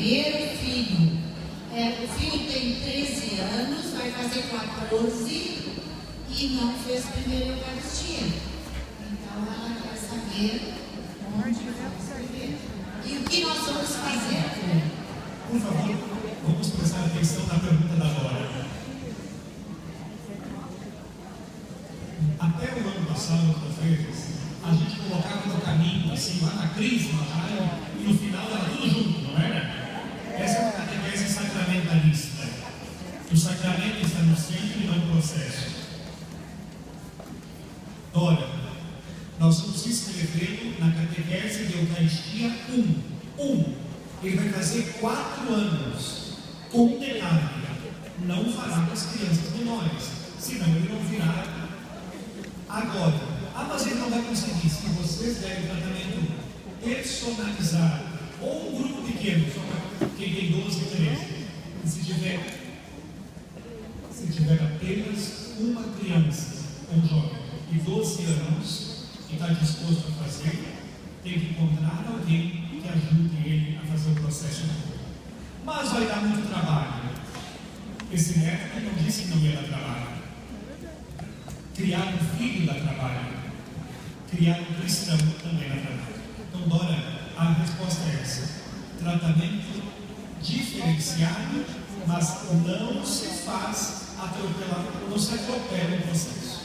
primeiro filho. O filho tem 13 anos, vai fazer 14 e não fez primeira Eucaristia. Então ela quer saber onde vamos fazer e o que nós vamos fazer. Por favor, vamos prestar atenção na pergunta da Dora. Até o ano passado, às vezes, a gente colocava no caminho, assim, lá na crisma, e no final era tudo junto, não era? Essa é uma catequese sacramentalista. O sacramento está no centro e não no processo. Dora, nós estamos inscrevendo na catequese de Eucaristia 1. Ele vai fazer 4 anos. Condenável. Não fará com as crianças menores, senão ele não virá. Agora, mas ele não vai conseguir. Se vocês derem tratamento personalizado, ou um grupo pequeno, só para quem tem 12 e 13, se tiver apenas uma criança, um jovem, de 12 anos, que está disposto a fazer, tem que encontrar alguém que ajude ele a fazer o processo todo. Mas vai dar muito trabalho. Esse método não disse que não ia dar trabalho. Criar um filho dá trabalho. Criar um cristão também dá trabalho. Então, Dora, a resposta é essa. Tratamento diferenciado, mas não se faz atropelar, não se atropela o processo.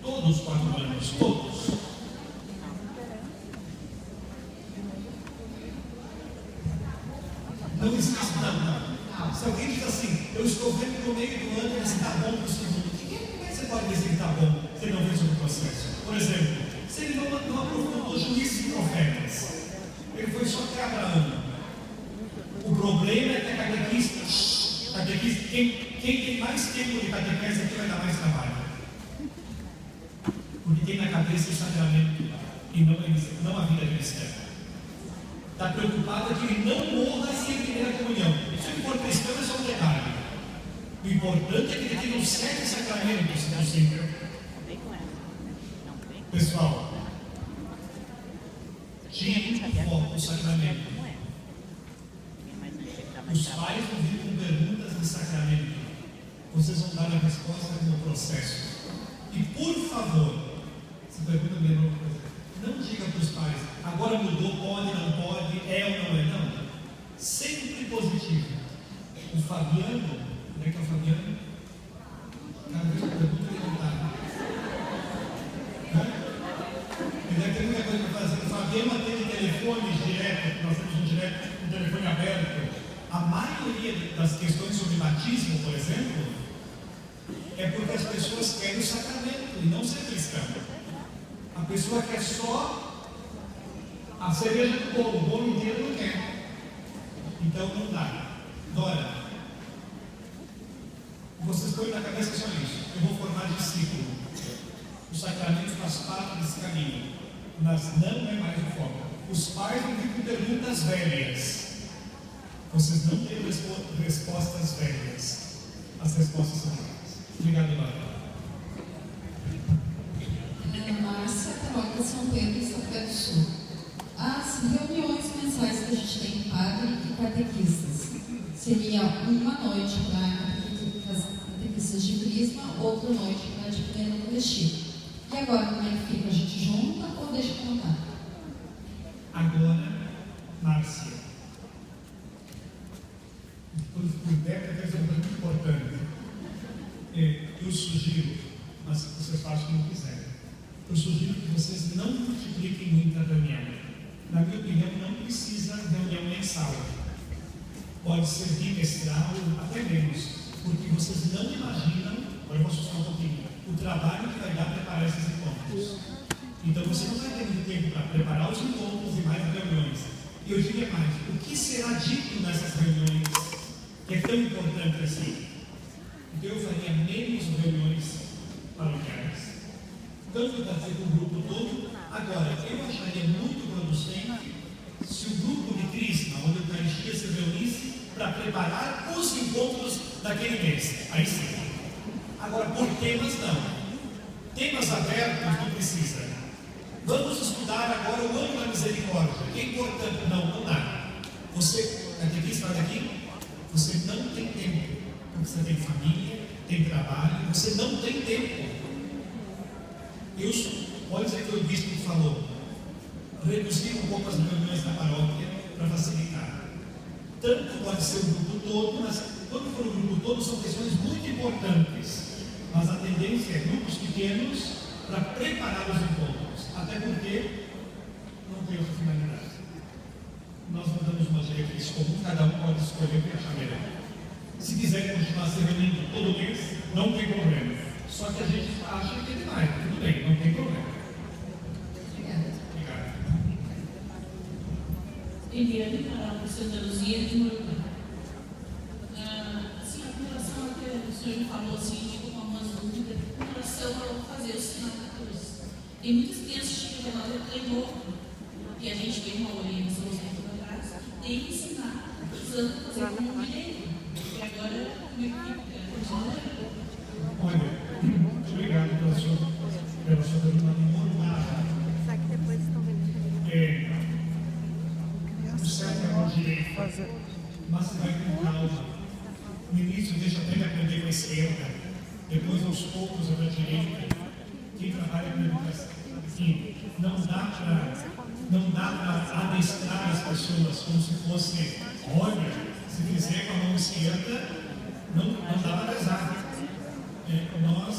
Todos os 4 anos, todos. Não existe, não. Se alguém diz assim, eu estou vendo no meio do ano, mas está bom para o segundo. Como é que você pode dizer que está bom se ele não vê sobre o processo? Por exemplo, se ele não aprofundou juízes e profetas, ele foi só até Abraão. O problema é que a catequista, quem tem mais tempo de catequese aqui vai dar mais trabalho. Porque tem na cabeça o sacramento e não a vida cristã. Está preocupado que ele não morra sem primeira comunhão. Se ele for cristão, é só um detalhe. O importante é que ele tenha os 7 sacramentos do Senhor. Pessoal, tirem o foco do sacramento. Os pais vão vir com perguntas de sacramento. Vocês vão dar a resposta no processo. E por favor, se pergunta mesmo uma coisa, não diga para os pais, agora mudou, pode, não pode, é ou não é, não. Sempre positivo. O Fabiano, onde é que é o Fabiano? Cada vez que pergunta, ele não está. Ele deve ter muita coisa para fazer. O Fabiano atende telefones direto, nós temos um telefone aberto. A maioria das questões sobre batismo, por exemplo, é porque as pessoas querem o sacramento e não ser cristão. A pessoa quer só a cereja do bolo, o bolo inteiro não quer. Então não dá. Dora, vocês põem na cabeça só isso. Eu vou formar discípulo. O sacramento faz parte desse caminho, mas não é mais o foco. Os pais vão vir com perguntas velhas. Vocês não têm respostas velhas. As respostas são velhas. Obrigado, Dora. Márcia, Paróquia São Pedro e São Pedro do Sul. As reuniões mensais que a gente tem em padre e catequistas seria uma noite para catequistas de crisma, outra noite para de pleno coletivo. E agora, como é que fica? A gente junta ou deixa contar? Agora, Márcia, por Beca fez uma coisa muito importante. Eu sugiro, mas vocês fazem como quiserem. Eu sugiro que vocês não multipliquem muita reunião. Na minha opinião, não precisa reunião mensal. Pode ser bimestral, até menos, porque vocês não imaginam, agora eu vou assustar um pouquinho, o trabalho que vai dar para preparar esses encontros. Então você não vai ter muito tempo para preparar os encontros e mais reuniões. E eu diria mais, o que será dito nessas reuniões que é tão importante assim? Então eu faria menos reuniões paroquiais, tanto para ter o grupo todo. Agora, eu acharia muito producente se o grupo de Crisma, onde a Eucaristia se reunisse para preparar os encontros daquele mês. Aí sim. Agora, por temas, não. Temas abertos não precisa. Vamos estudar agora o ano da misericórdia. Que é importante. Não dá. Você, catequista, olha aqui, você não tem tempo, porque você tem família, tem trabalho, você não tem tempo. Pode dizer que o bispo falou, reduzir um pouco as reuniões da paróquia para facilitar. Tanto pode ser o grupo todo, mas quando for o grupo todo, são questões muito importantes. Mas a tendência é grupos pequenos para preparar os encontros, até porque não tem outra finalidade. Nós não damos uma diretriz comum, cada um pode escolher o que achar melhor. Se quiser continuar se reunindo todo mês, não tem problema. Só que a gente acha que é demais, tudo bem, não tem problema. Obrigado. Eliane, para Santa Luzia de Morocco. Assim, com relação ao que o senhor me falou, assim, ficou com algumas dúvidas, com relação a fazer o sinal da cruz. Tem muitas crianças que chegam lá e treinou, que a gente tem uma orientação atrás, que tem que ensinar, precisando fazer como direito. E agora, como é que fica? Olha, muito obrigado pela sua pergunta. Só que depois estão vendo. O certo é o direito, mas você vai com calma. No início, deixa até ele aprender com a esquerda, depois, aos poucos, a direita. Quem trabalha com educação, enfim, não dá para adestrar as pessoas como se fosse, olha, se fizer com a mão esquerda, não dá para rezar. Nós,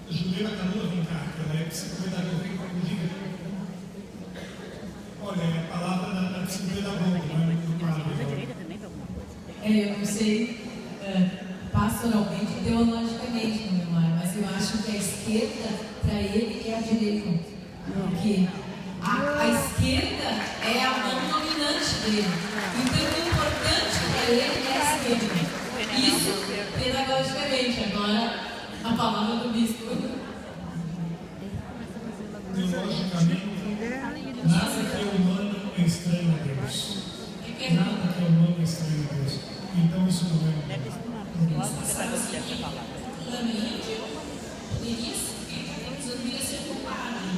Juliana Canoa, vem cá, ela é psicopedagoga, vem para comigo. Olha, é a palavra da psicopedagoga, não é do padre. Eu não sei pastoralmente e teologicamente, meu irmão, mas eu acho que a esquerda, para ele, é a direita. Porque a esquerda é a mão dominante dele. Então, o importante para ele é a esquerda. Isso pedagogicamente. Agora, a palavra do bispo. Teologicamente, nada que é humano é estranho a Deus. Nada que é humano é estranho a Deus. Então, isso não é poderia ser com o padre.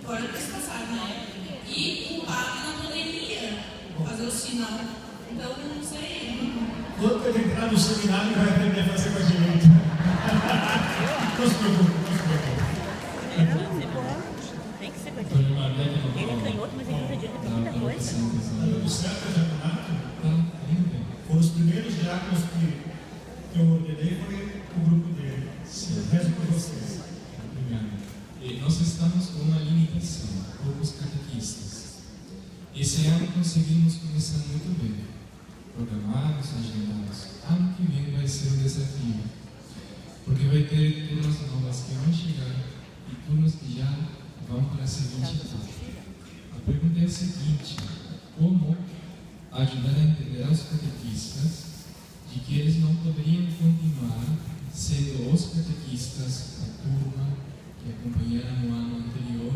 Agora eles passaram na época. E o padre não poderia fazer o sinal. Então, eu não sei. Quando ele entrar no seminário, vai aprender a fazer com a direita. Não se preocupe, não se preocupe. Tem que ser com a Antônio direita. Mardelli, Ele é canhoto, mas ele usa direita para muita coisa. O certo é diaconato. Foram os primeiros diáconos que eu ordenei, foi o grupo dele. Sim. Rezo por vocês. Obrigado. Nós estamos com uma limitação, poucos catequistas. Esse ano conseguimos começar muito bem, programados, agendados. Ano que vem vai ser um desafio, porque vai ter turmas novas que vão chegar e turmas que já vão para a seguinte etapa. A pergunta é a seguinte: como ajudar a integrar os catequistas de que eles não poderiam continuar sendo os catequistas da turma que acompanharam no ano anterior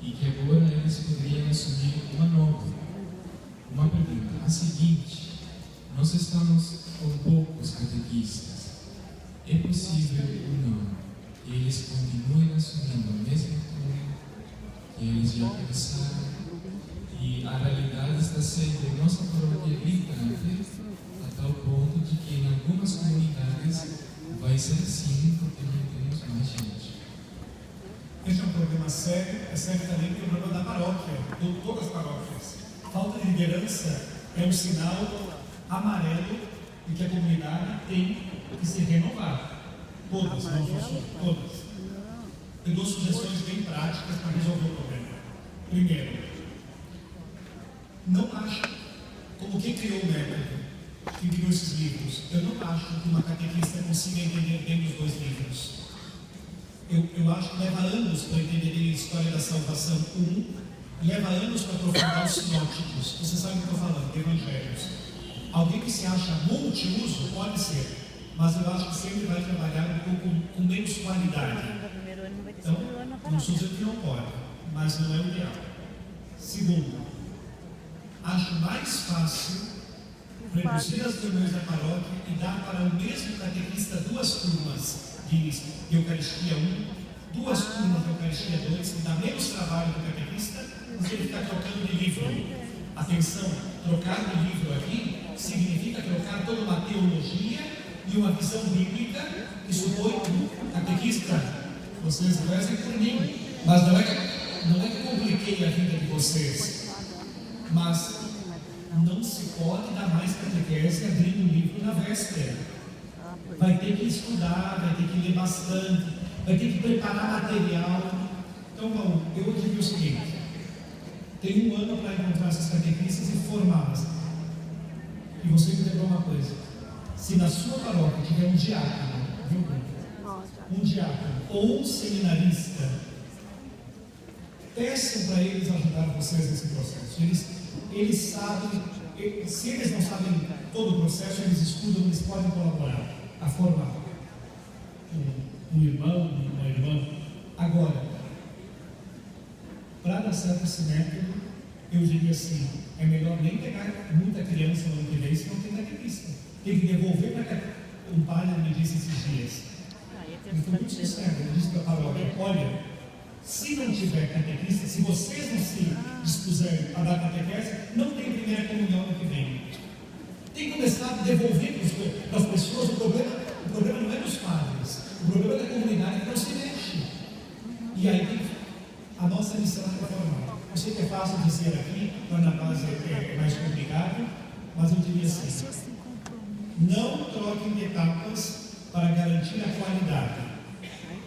e que agora eles poderiam assumir uma nova? Uma pergunta, a seguinte: nós estamos com poucos catequistas. É possível ou não que eles continuem assumindo a mesma turma que eles já começaram? E a realidade está sendo em nossa paróquia gritante a tal ponto de que em algumas comunidades vai ser assim porque não temos mais gente. Esse é um problema sério, é sério também que é o problema da paróquia, de todas as paróquias. Falta de liderança é um sinal amarelo de que a comunidade tem que se renovar. Todas, não só todas. Eu dou sugestões bem práticas para resolver o problema. Primeiro, não acho, como quem criou o método, quem criou esses livros, eu não acho que uma catequista consiga entender bem os dois livros. Eu acho que leva anos para entender a história da salvação, leva anos para aprofundar os sinóticos. Você sabe o que eu estou falando, de evangelhos. Alguém que se acha multiuso, pode ser, mas eu acho que sempre vai trabalhar com menos qualidade. Então, não estou dizendo que não pode, mas não é o ideal. Segundo, acho mais fácil reduzir as reuniões da paróquia e dar para o mesmo catequista duas turmas de Eucaristia 1, duas turmas de Eucaristia 2, que dá menos trabalho do catequista, do que ele ficar trocando de livro. atenção, trocar de livro aqui significa trocar toda uma teologia e uma visão bíblica que supõe catequista. Vocês rezem por mim, mas não é que compliquei a vida de vocês, mas não se pode dar mais catequese abrindo o livro na véspera. Vai ter que estudar, vai ter que ler bastante, vai ter que preparar material. Então, Paulo, eu digo o seguinte: tem 1 ano para encontrar essas catequistas e formá-las. E você me lembrou uma coisa: se na sua paróquia tiver um diácono, viu? Um diácono ou um seminarista, peçam para eles ajudar vocês nesse processo. Eles sabem, se eles não sabem todo o processo, eles estudam, eles podem colaborar a formar um irmão, uma irmã. Agora, para dar certo esse método, eu diria assim: é melhor nem pegar muita criança no ano que vem se não tem catequista. Tem que devolver para cá. Um padre me disse esses dias, eu fui muito sincero, ele disse para a paróquia: olha, se não tiver catequista, se vocês não se dispuserem a dar catequese, não tem primeira comunhão no que vem. Tem que começar a devolver para as pessoas. O problema não é dos padres, o problema é da comunidade que não se mexe. E aí a nossa missão é reformar. Eu sei que é fácil dizer aqui, mas na base é mais complicado, mas eu diria assim: não troquem de etapas para garantir a qualidade.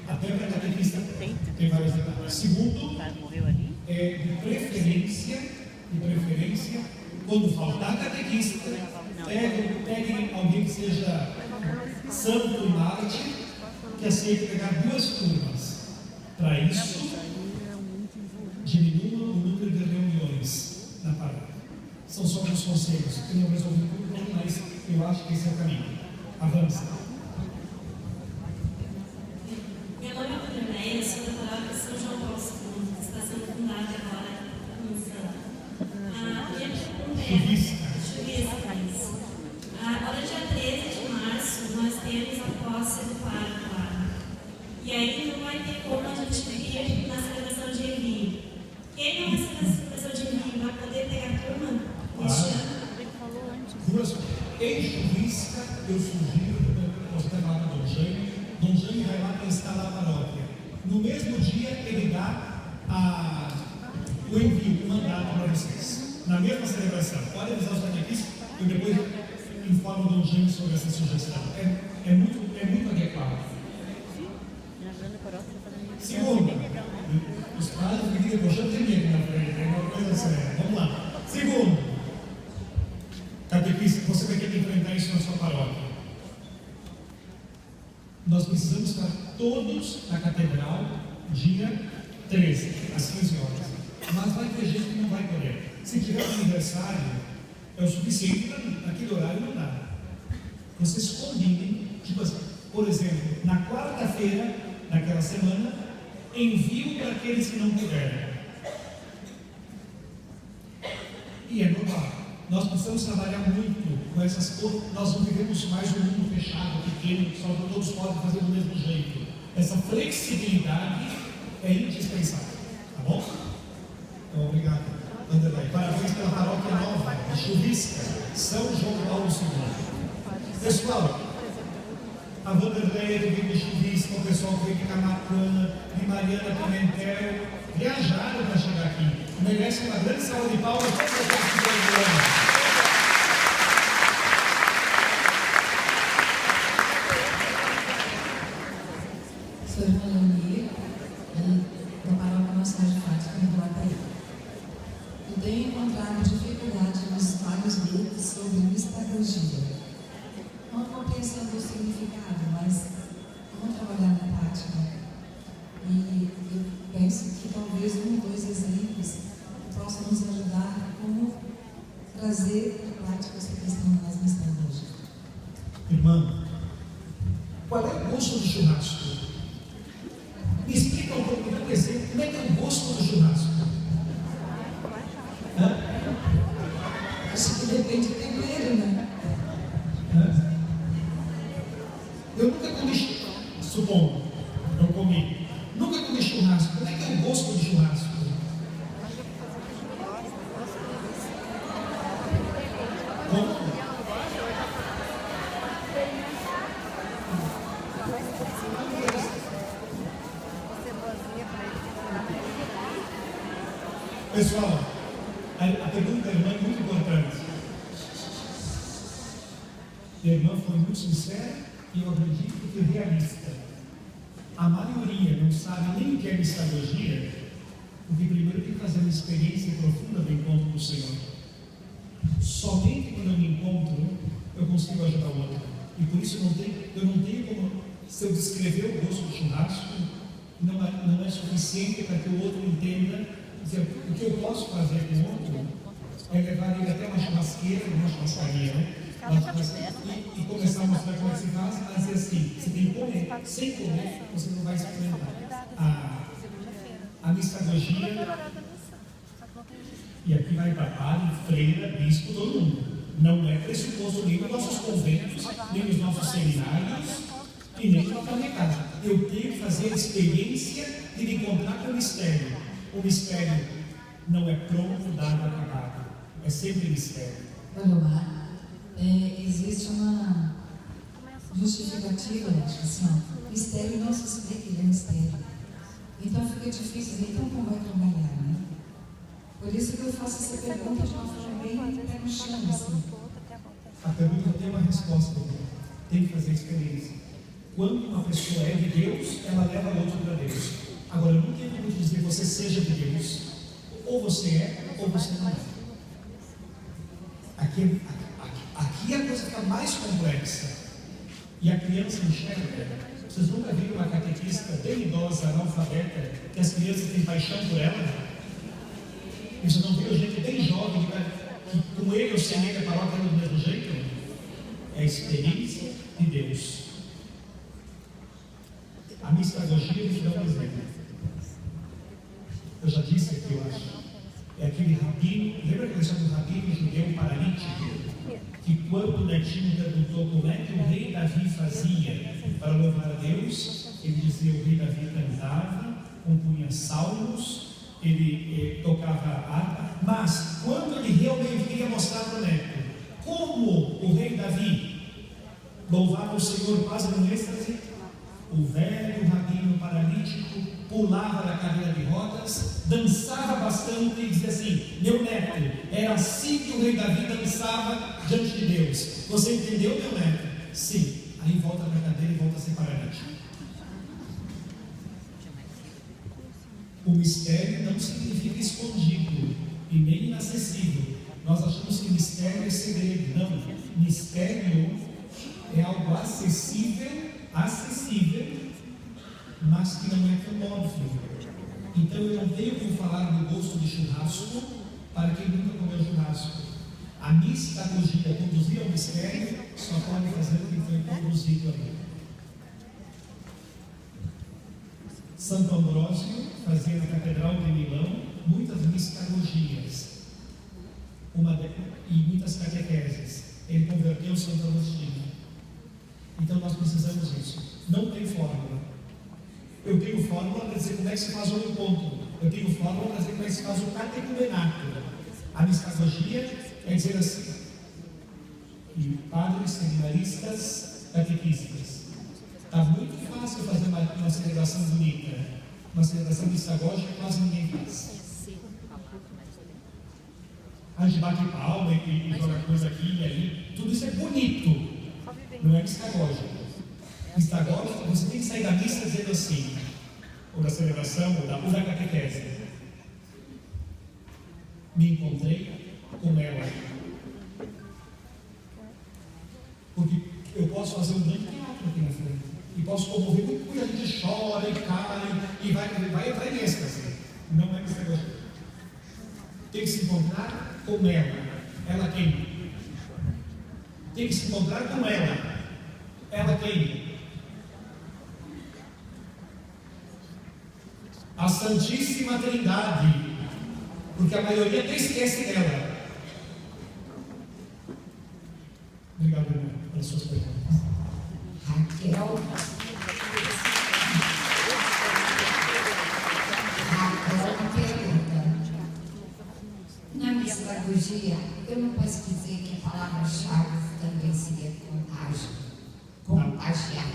Até para a catequista tem várias etapas. Segundo, de preferência, quando faltar catequista, peguem alguém que seja santo e mártir, que aceite pegar 2 turmas. Para isso, diminuam o número de reuniões na paróquia. São só alguns conselhos. Eu não resolvi tudo, mas eu acho que esse é o caminho. Avança. Meu nome é Andréia, sou da paróquia São João Paulo II, que está sendo fundada agora em Santa. A minha pergunta é: Chuvista, agora, dia 13 de março, nós temos a posse do pároco lá. E aí não vai ter como a gente vir na celebração de envio. Quem não vai ser na celebração de envio vai poder pegar a turma este ano? Em Chuvista, eu sugiro, você vai lá para Dom Jaime vai lá para instalar a paróquia. No mesmo dia, ele dá o envio, o mandato para vocês. Na mesma celebração. Pode avisar os catequistas, eu depois informo o Dom Jaime sobre essa sugestão. É muito adequado. Segundo, os padres que debochando tem medo na frente, é uma coisa séria. Vamos lá. Segundo, catequista, você vai ter que enfrentar isso na sua paróquia. Nós precisamos estar todos na catedral dia 13, às 15 horas. Mas vai ter gente que não vai poder. Se tiver um aniversário, é o suficiente para mim. Naquele horário não dá. Vocês combinem, tipo assim, por exemplo, na quarta-feira daquela semana, envio para aqueles que não puderem. E é normal. Nós precisamos trabalhar muito com essas coisas. Nós não vivemos mais um mundo fechado, pequeno, que só todos podem fazer do mesmo jeito. Essa flexibilidade é indispensável. Tá bom? Então, obrigado, Vanderlei. Parabéns pela paróquia nova de Chuvisca, São João Paulo II. Pessoal, a Vanderlei que veio de Chuvisca, o pessoal que veio de Camacuã, de Mariana Pimentel, viajaram para chegar aqui. Merece uma grande salva de palmas para todos vocês. Sou irmã Leonir, da paróquia Nossa Senhora de Fátima, em Guataí. Eu tenho encontrado dificuldade nos vários grupos sobre mistagogia. Não compreensão do significado, mas vamos trabalhar na prática. E eu penso que talvez 1 ou 2 exemplos possam nos ajudar a como trazer em prática essa questão das mistagogias. Irmã, qual é o gosto do churrasco? Me explica um pouco, por exemplo, como é que é o gosto do churrasco? Acho que depende do tempero, né? Eu nunca comi, supondo, eu comi, nunca comi churrasco. Como é que é o gosto do churrasco? A pergunta da irmã é muito importante. A irmã foi muito sincera e eu acredito que realista. A maioria não sabe nem o que é mistagogia, porque primeiro tem que fazer uma experiência profunda do encontro com o Senhor. Somente quando eu me encontro, eu consigo ajudar o outro. E por isso eu não tenho como, se eu descrever o gosto do churrasco, não é suficiente para que o outro entenda. Dizer, o que eu posso fazer com o outro é levar ele até uma churrasqueira, uma churrascaria, né? E começar a mostrar como é que se faz, mas dizer assim, você tem que comer. Sem comer, você não vai experimentar. A mistagogia, e aqui vai para padre, freira, bispo, todo mundo. Não é pressuposto nem nos nossos conventos, nem nos nossos seminários, e nem na minha casa. Eu tenho que fazer a experiência de me encontrar com o mistério. O mistério não é pronto, dado, acabado. É sempre mistério. Olha, existe uma justificativa, assim, ó, mistério não se explica, ele é mistério. Então fica difícil dizer, então como vai trabalhar, né? Por isso que eu faço essa pergunta de uma forma bem pé no chão, assim. A pergunta tem uma resposta, tem que fazer experiência. Quando uma pessoa é de Deus, ela leva o outro para Deus. Agora, eu não tenho como dizer você seja de Deus. Ou você é, ou você não é. Aqui a coisa fica mais complexa. E a criança enxerga. Vocês nunca viram uma catequista bem idosa, analfabeta, que as crianças têm paixão por ela? E você não viu gente bem jovem, que com ele ou sem ele a palavra é do mesmo jeito? É a experiência de Deus. A mistagogia me dá um exemplo. Eu já disse aqui, eu acho. É aquele rabino, lembra que eu chamo do rabino judeu paralítico? Que quando o netinho perguntou como é que o rei Davi fazia para louvar a Deus, ele dizia: o rei Davi cantava, compunha salmos, ele tocava harpa, mas quando ele realmente queria mostrar para o neto como o rei Davi louvava o Senhor quase no êxtase, o velho rabino paralítico pulava da cadeira de rodas, dançava bastante e dizia assim: meu neto, era assim que o rei Davi dançava diante de Deus. Você entendeu, meu neto? Sim. Aí volta para a cadeira e volta a ser paralítico. O mistério não significa escondido e nem inacessível. Nós achamos que mistério é segredo. Não. Mistério é algo acessível, mas que não é tão óbvio. Então eu não tenho como falar do gosto de churrasco para quem nunca comeu churrasco. A mistagogia, conduzir ao mistério, só pode fazer o que foi conduzido ali. Santo Ambrósio fazia na Catedral de Milão muitas mistagogias e muitas catequeses. Ele converteu Santo Agostinho. Então nós precisamos disso. Não tem fórmula. Eu tenho fórmula para dizer como é que se faz o encontro. Eu tenho fórmula para dizer como é que se faz o catecumenato. A mistagogia é dizer assim: e padres, seminaristas, catequistas. Está muito fácil fazer uma celebração bonita. Uma celebração mistagógica quase ninguém faz. A gente bate palma e joga coisa aqui e ali. Tudo isso é bonito. Não é mistagógico. Mistagógico, você tem que sair da missa dizendo assim, ou da celebração, ou da catequese: me encontrei com ela. Porque eu posso fazer um grande teatro aqui na frente. E posso comover muito, porque a gente chora e cai e vai entrar em êxtase. Não é mistagógico. Tem que se encontrar com ela. Ela quem? Tem que se encontrar com ela. Ela quem? A Santíssima Trindade, porque a maioria até esquece dela. Obrigado, irmão, pelas suas perguntas. Raquel, uma pergunta. Na mistagogia, eu não posso dizer que a palavra-chave também seria contágio. Contagiar.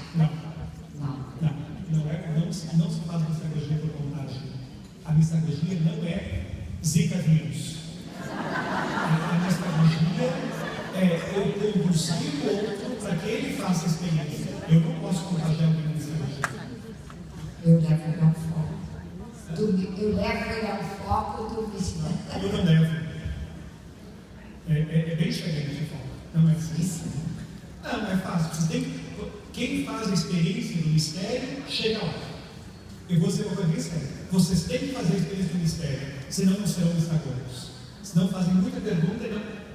Não se faz mistagogia por contágio. A mistagogia não é Zika vírus. Não é difícil? Não é fácil. Quem faz a experiência do mistério, chega lá. Eu vou dizer uma coisa bem séria. Vocês têm que fazer a experiência do mistério, senão não serão estagogos. Senão fazem muita pergunta,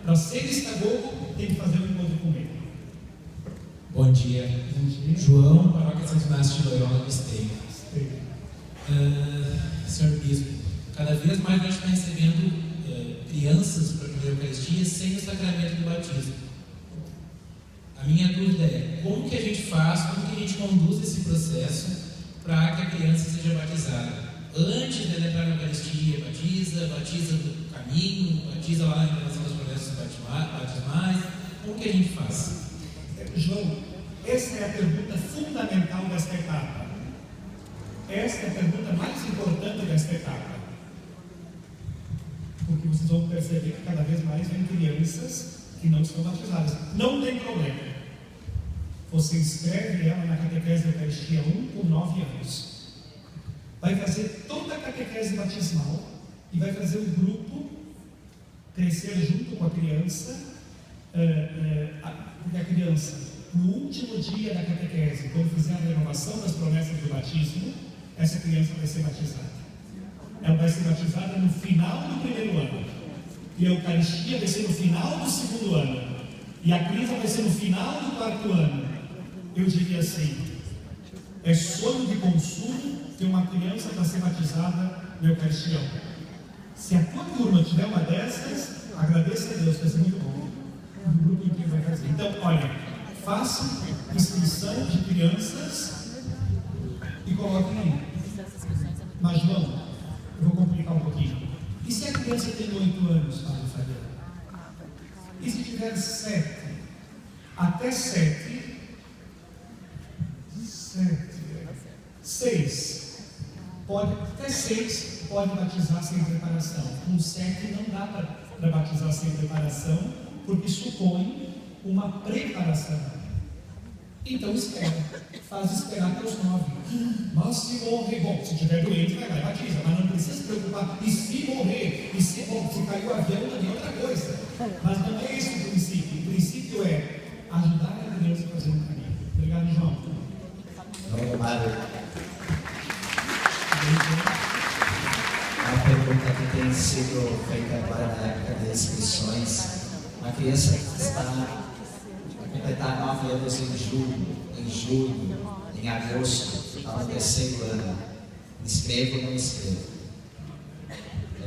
para ser estagogo, tem que fazer um encontro com ele. Bom dia. Bom dia. João, Paróquia Santo Inácio de Loyola do Esteio. Senhor Bispo, cada vez mais nós estamos recebendo crianças para a primeira Eucaristia sem o sacramento do batismo. A minha dúvida é, como que a gente faz, como que a gente conduz esse processo para que a criança seja batizada? Antes dela entrar na Eucaristia, batiza no caminho, batiza lá na implementação das promessas batismais, como que a gente faz? João, essa é a pergunta fundamental desta etapa. Esta é a pergunta mais importante desta etapa. Porque vocês vão perceber que cada vez mais vem crianças que não estão batizadas. Não tem problema. Você inscreve ela na catequese da Eucaristia 1 com 9 anos. Vai fazer toda a catequese batismal e vai fazer o grupo crescer junto com a criança. Porque a criança, no último dia da catequese, quando fizer a renovação das promessas do batismo, essa criança vai ser batizada. Ela vai ser batizada no final do primeiro ano. E a Eucaristia vai ser no final do segundo ano. E a crisma vai ser no final do quarto ano. Eu diria assim, é sonho de consumo ter uma criança para ser batizada na Eucaristia 1. Se a tua turma tiver uma dessas, agradeça a Deus, vai ser muito bom. O grupo inteiro vai fazer. Então, olha, façam inscrição de crianças e coloquem aí. Mas, João, eu vou complicar um pouquinho. E se a criança tem 8 anos, Padre Fabiano? E se tiver 7? Até 6. Até 6 pode batizar sem preparação. Com 7 não dá para batizar sem preparação, porque supõe uma preparação. Então espera, faz esperar até os 9. Mas se morrer, bom, se tiver doente, vai lá e batiza, mas não precisa se preocupar. E se morrer, e se cair o avião, também é outra coisa. Mas não é esse o princípio. O princípio é ajudar a criança a fazer um caminho. Obrigado, João. Uma pergunta que tem sido feita agora na época das inscrições. Uma criança que está a completar 9 anos em julho, em agosto, está no terceiro ano. Inscrevo ou não inscrevo?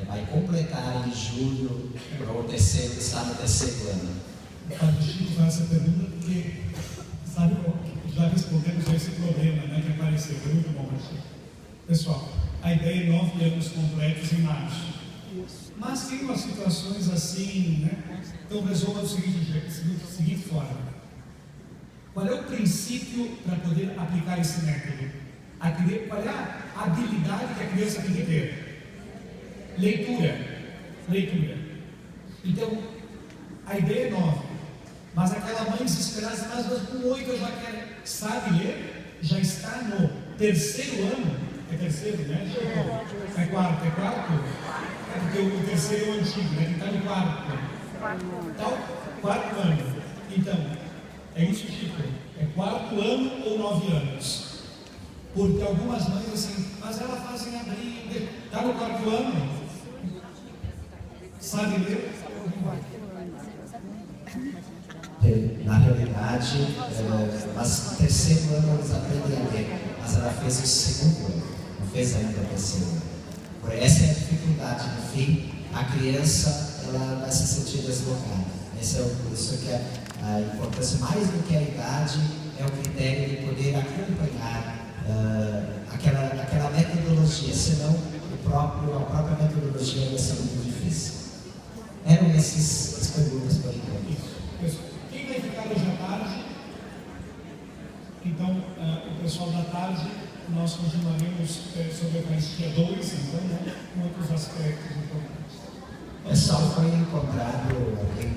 Vai completar em julho, ou terceiro, está no terceiro ano. O Padre Chico faz essa pergunta porque, sabe, já respondemos a esse problema, né, que apareceu. Foi muito bom, Chico. Pessoal, a ideia é 9 anos completos em março. Mas tem umas situações assim, né? Então resolva da seguinte forma. Qual é o princípio para poder aplicar esse método? Qual é a habilidade que a criança tem que ter? Leitura. Então, a ideia é 9. Mas aquela mãe desesperada, mas com 8 eu já quero. Sabe ler? Já está no terceiro ano. É terceiro, né? É quarto? É porque o terceiro é o antigo, né? Ele está no quarto. Então, quarto ano. Então, é isso, Chico. É quarto ano ou 9 anos. Porque algumas mães assim, mas ela faz em abril, está no quarto ano. Sabe ler? Na realidade, mas no terceiro ano eles aprendem a ler, mas ela fez o segundo ano, não fez ainda o terceiro ano. Por essa é a dificuldade, no fim, a criança ela vai se sentir deslocada. Isso que é a importância, mais do que a idade, é o critério de poder acompanhar aquela metodologia, senão a própria metodologia vai ser muito difícil. Eram essas perguntas por enquanto. Quem vai ficar hoje à tarde? Então, o pessoal da tarde, nós continuaremos sobre a Eucaristia 2, então, né, com outros aspectos importantes. O pessoal foi encontrado alguém